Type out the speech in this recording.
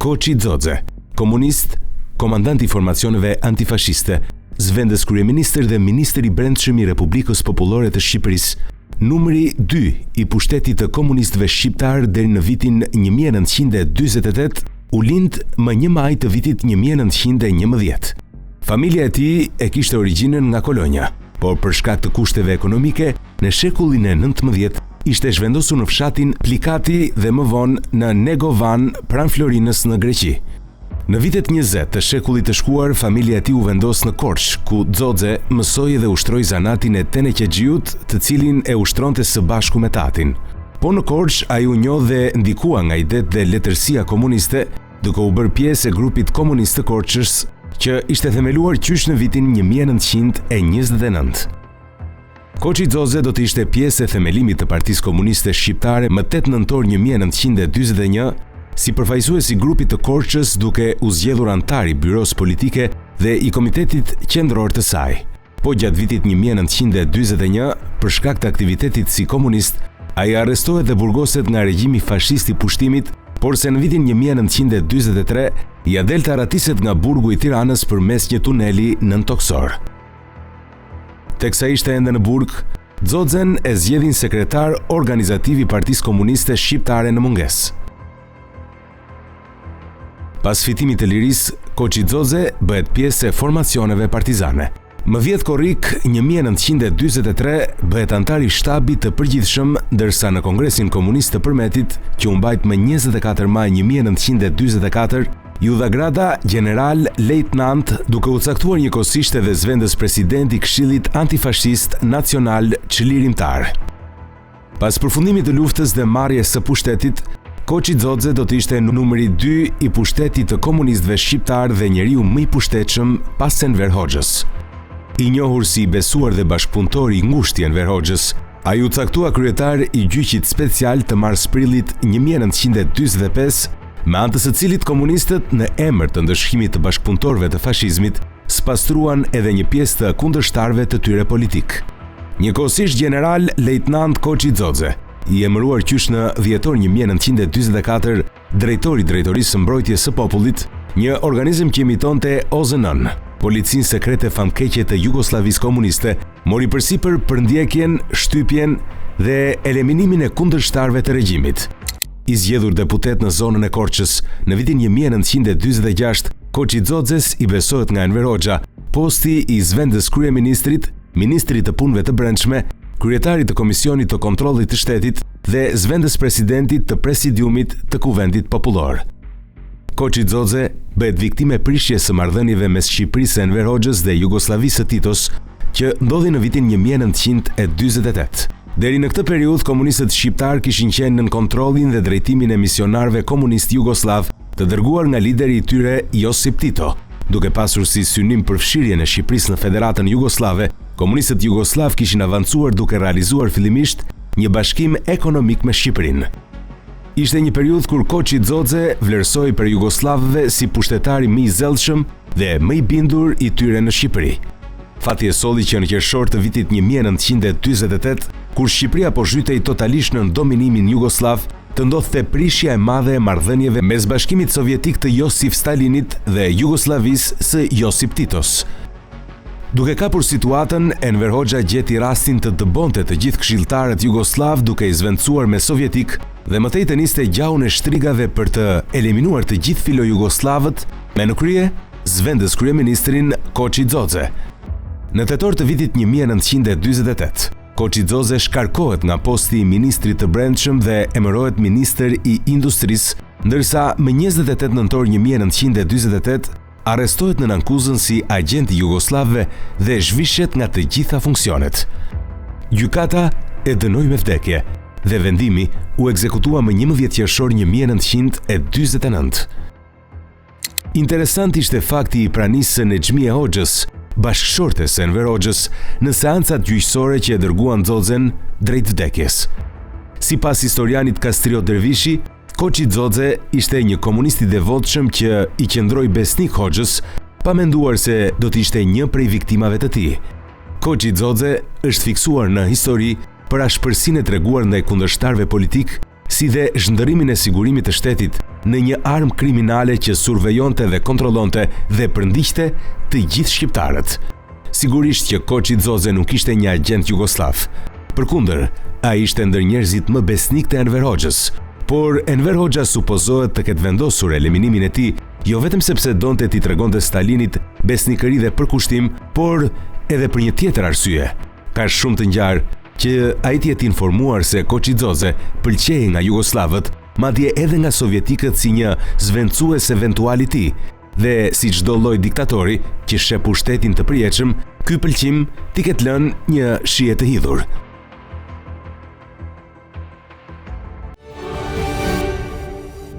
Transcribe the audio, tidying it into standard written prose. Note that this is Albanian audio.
Koçi Xhoxhe, komunist, komandant i formacioneve antifashiste, zvendes kryeministër dhe ministër i brendshëm i Republikës Popullore të Shqipërisë, numri 2 i pushtetit të komunistëve shqiptar deri në vitin 1948, u lind më 1 maj të vitit 1911. Familja e tij e kishte origjinën nga Kolonja, por për shkak të kushteve ekonomike, në shekullin e 19 ishte zhvendosur në fshatin Plikati dhe më vonë në Negovan pranë Florinës në Greqi. Në vitet 20 të shekullit të shkuar, familja e tij u vendos në Korçë, ku Xhoxhe mësoi dhe ushtroi zanatin e teneqexhiut, të cilin e ushtronte së bashku me tatin. Po në Korçë ai u njoh dhe ndikua nga idetë dhe letërsia komuniste, duke u bërë pjesë e grupit komunist të Korçës, që ishte themeluar qysh në vitin 1929. Koçi Xhoxhe do të ishte pjesë e themelimit të Partisë Komuniste Shqiptare më 8 nëntor 1941, si përfaqësues i grupit të Korçës, duke u zgjedhur antar i byros politike dhe i komitetit qendror të saj. Po gjatë vitit 1941, për shkak të aktivitetit si komunist, ai arrestohet dhe burgoset nga regjimi fashist i pushtimit, por se në vitin 1943 ja del të ratiset nga burgu i Tiranës përmes një tuneli nën toksor. Teksa ishte ende në burg, Xhoxhen e zgjedhin sekretar organizativ i Partisë Komuniste Shqiptare në mungesë. Pas fitimit të lirisë, Koçi Xhoxhe bëhet pjesë e formacioneve partizane. Më 10 korrik 1943 bëhet antar i shtabit të përgjithshëm, ndërsa në Kongresin Komunist të Përmetit, që u mbajt më 24 maj 1944, ju dha grada general lejtnant, duke u caktuar njëkohësisht edhe zvendes president i Këshillit Antifashist Nacional Çlirimtar. Pas përfundimit të luftës dhe marrjes së pushtetit, Koçi Xhoxhe do të ishte numri 2 i pushtetit të komunistëve shqiptar dhe njeriu më i pushtetshëm pas Enver Hoxhës. I njohur si besuar dhe bashkëpunëtor i ngushtë i Enver Hoxhës, ai u caktua kryetar i gjyqit special të marsprillit 1945, me anë të së cilit komunistët në emër të ndëshkimit të bashkëpunëtorëve të fashizmit spastruan edhe një pjesë të kundërshtarëve të tyre politik. Njëkohësisht general lejtnant Koçi Xhoxhe, i emëruar qysh në dhjetor 1944 drejtori i Drejtorisë së Mbrojtjes së Popullit, një organizëm që imitonte OZN, Policinë Sekrete Famkeqe të Jugosllavisë Komuniste, mori përsipër përndjekjen, shtypjen dhe eliminimin e kundërshtarëve të regjimit. I zgjedhur deputet në zonën e Korçës, në vitin 1946, Koçi Xhoxhes i besohet nga Enver Hoxha posti i zvendes kryeministrit, ministrit të punëve të brendshme, kryetarit të Komisionit të Kontrollit të Shtetit dhe zvendes presidentit të Presidiumit të Kuvendit Popullor. Koçi Xhoxhe bëhet viktime prishjes së marrëdhënieve mes Shqipërisë së Enver Hoxhës dhe Jugosllavisë së Titos, që ndodhi në vitin 1948. Deri në këtë periudhë, komunistët shqiptar kishin qenë nën kontrollin dhe drejtimin e misionarëve komunist jugoslav, të dërguar nga lideri i tyre Josip Tito. Duke pasur si synim përfshirjen e Shqipërisë në Federatën Jugoslave, komunistët jugoslav kishin avancuar duke realizuar fillimisht një bashkim ekonomik me Shqipërinë. Ishte një periudhë kur Koçi Xhoxhe vlerësoi për jugoslavëve si pushtetari më i zellshëm dhe më i bindur i tyre në Shqipëri. Fati e solli që në qershor të vitit 1948, kur Shqipëria po zhytej totalisht në dominimin jugoslav, të ndodhte prishja e madhe e marrëdhënieve mes Bashkimit Sovjetik të Josif Stalinit dhe Jugosllavisë së Josip Titos. Duke kapur situatën, Enver Hoxha gjeti rastin të dëbonte të gjithë këshilltarët jugoslav duke i zvendësuar me sovjetik dhe mëtej të niste gjaun e shtrigave për të eliminuar të gjithë filo-jugoslavët, me në krye zvendes kryeministrin Koçi Xhoxhe. Në tetor të vitit 1948, Koçi Xhoxhe shkarkohet nga posti i ministrit të brendshëm dhe emërohet ministër i industrisë, ndërsa më 28 nëntor 1948 arrestohet në ankuzën si agent i jugoslavëve dhe zhvishet nga të gjitha funksionet. Gjykata e dënoi me vdekje dhe vendimi u ekzekutua më 11 qershor 1949. Interesant ishte fakti i pranisë së Nexhmie Hoxhës, bashkëshortes së Enver Hoxhës, në seancat gjyqësore që e dërguan Xhoxhen drejt vdekjes. Sipas historianit Kastriot Dervishi, Koçi Xhoxhe ishte një komunist i devotshëm që i qëndroi besnik Hoxhës, pa menduar se do të ishte një prej viktimave të tij. Koçi Xhoxhe është fiksuar në histori për ashpërsinë e treguar ndaj kundërshtarëve politik si dhe zhndërimin e sigurimit të shtetit në një armë kriminale që survejonte dhe kontrollonte dhe përndiqte të gjithë shqiptarët. Sigurisht që Koçi Xoze nuk ishte një agent jugoslav. Përkundër, ai ishte ndër njerëzit më besnik të Enver Hoxhës, por Enver Hoxha supozohet të ketë vendosur eliminimin e tij, jo vetëm sepse donte t'i tregonte Stalinit besnikëri dhe përkushtim, por edhe për një tjetër arsye. Ka shumë të ngjarë që ai të jetë informuar se Koçi Xoze pëlqej nga jugoslavët, madje edhe nga sovjetikët si një zvendësues eventual i tij. Dhe si çdo lloj diktatori që sheh pushtetin të përjetshëm, ky pëlqim t'i ketë lënë një shije të hidhur.